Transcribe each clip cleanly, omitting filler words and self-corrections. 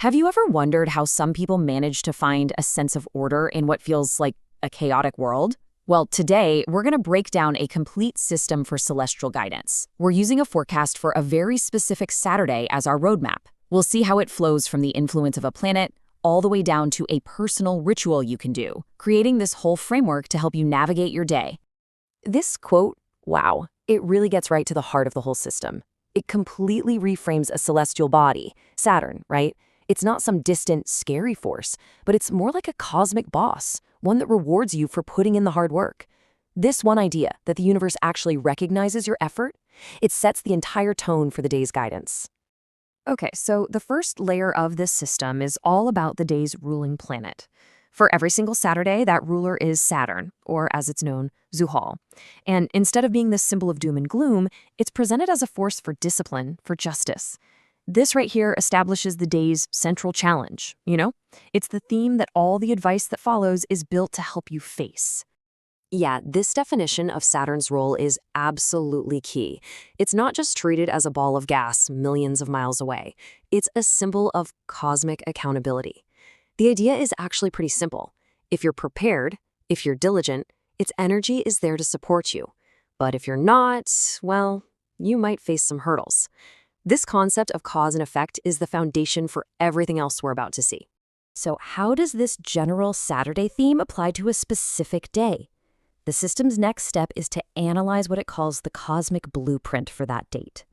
Have you ever wondered how some people manage to find a sense of order in what feels like a chaotic world? Well, today, we're going to break down a complete system for celestial guidance. We're using a forecast for a very specific Saturday as our roadmap. We'll see how it flows from the influence of a planet all the way down to a personal ritual you can do, creating this whole framework to help you navigate your day. This quote, wow, it really gets right to the heart of the whole system. It completely reframes a celestial body, Saturn, right? It's not some distant, scary force, but it's more like a cosmic boss, one that rewards you for putting in the hard work. This one idea, that the universe actually recognizes your effort, it sets the entire tone for the day's guidance. Okay, so the first layer of this system is all about the day's ruling planet. For every single Saturday, that ruler is Saturn, or as it's known, Zuhal. And instead of being this symbol of doom and gloom, it's presented as a force for discipline, for justice. This right here establishes the day's central challenge, It's the theme that all the advice that follows is built to help you face. Yeah, this definition of Saturn's role is absolutely key. It's not just treated as a ball of gas millions of miles away. It's a symbol of cosmic accountability. The idea is actually pretty simple. If you're prepared, if you're diligent, its energy is there to support you. But if you're not, well, you might face some hurdles. This concept of cause and effect is the foundation for everything else we're about to see. So how does this general Saturday theme apply to a specific day? The system's next step is to analyze what it calls the cosmic blueprint for that date.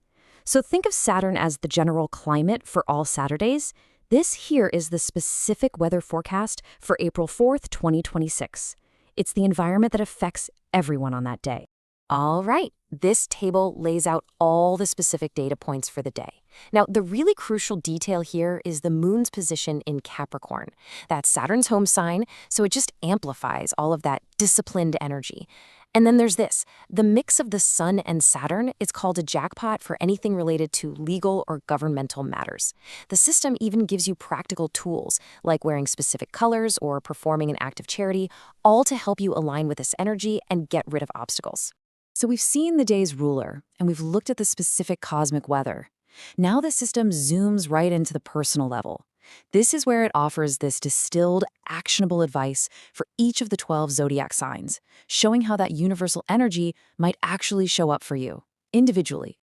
So think of Saturn as the general climate for all Saturdays. This here is the specific weather forecast for April 4th, 2026. It's the environment that affects everyone on that day. All right, this table lays out all the specific data points for the day. Now, the really crucial detail here is the moon's position in Capricorn. That's Saturn's home sign, so it just amplifies all of that disciplined energy. And then there's this. The mix of the sun and Saturn is called a jackpot for anything related to legal or governmental matters. The system even gives you practical tools, like wearing specific colors or performing an act of charity, all to help you align with this energy and get rid of obstacles. So we've seen the day's ruler, and we've looked at the specific cosmic weather. Now the system zooms right into the personal level. This is where it offers this distilled, actionable advice for each of the 12 zodiac signs, showing how that universal energy might actually show up for you, individually.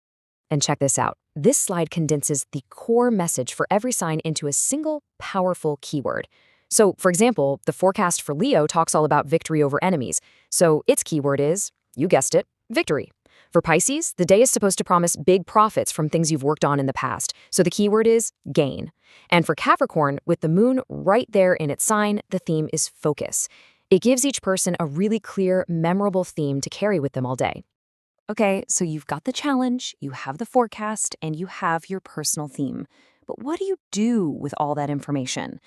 And check this out. This slide condenses the core message for every sign into a single, powerful keyword. So, for example, the forecast for Leo talks all about victory over enemies. So its keyword is, you guessed it, victory. For Pisces, the day is supposed to promise big profits from things you've worked on in the past, so the keyword is gain. And for Capricorn, with the moon right there in its sign, the theme is focus. It gives each person a really clear, memorable theme to carry with them all day. Okay, so you've got the challenge, you have the forecast, and you have your personal theme. But what do you do with all that information?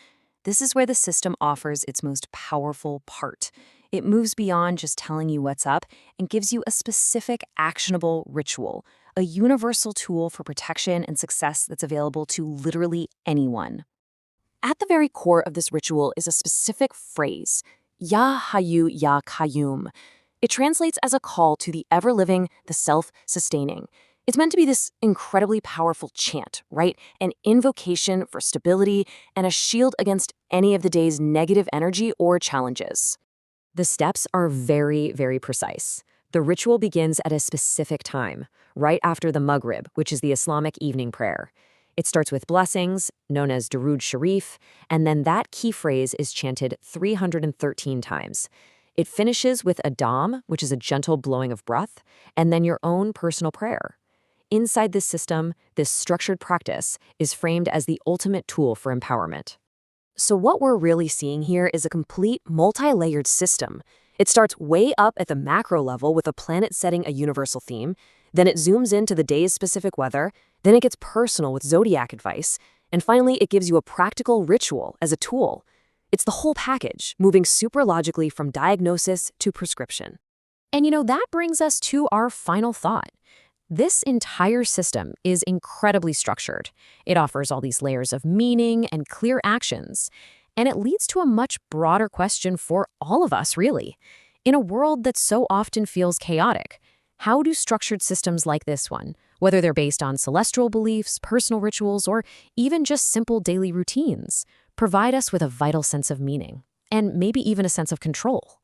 This is where the system offers its most powerful part. It moves beyond just telling you what's up and gives you a specific, actionable ritual, a universal tool for protection and success that's available to literally anyone. At the very core of this ritual is a specific phrase, Ya Hayyu Ya Qayyum. It translates as a call to the ever-living, the self-sustaining. It's meant to be this incredibly powerful chant, right? An invocation for stability and a shield against any of the day's negative energy or challenges. The steps are very, very precise. The ritual begins at a specific time, right after the Maghrib, which is the Islamic evening prayer. It starts with blessings, known as Durood Sharif, and then that key phrase is chanted 313 times. It finishes with a dam, which is a gentle blowing of breath, and then your own personal prayer. Inside this system, this structured practice is framed as the ultimate tool for empowerment. So what we're really seeing here is a complete multi-layered system. It starts way up at the macro level with a planet setting a universal theme, then it zooms into the day's specific weather, then it gets personal with zodiac advice, and finally it gives you a practical ritual as a tool. It's the whole package, moving super logically from diagnosis to prescription. And that brings us to our final thought. This entire system is incredibly structured. It offers all these layers of meaning and clear actions, and it leads to a much broader question for all of us, really. In a world that so often feels chaotic, How do structured systems like this one, whether they're based on celestial beliefs, personal rituals, or even just simple daily routines, provide us with a vital sense of meaning, and maybe even a sense of control?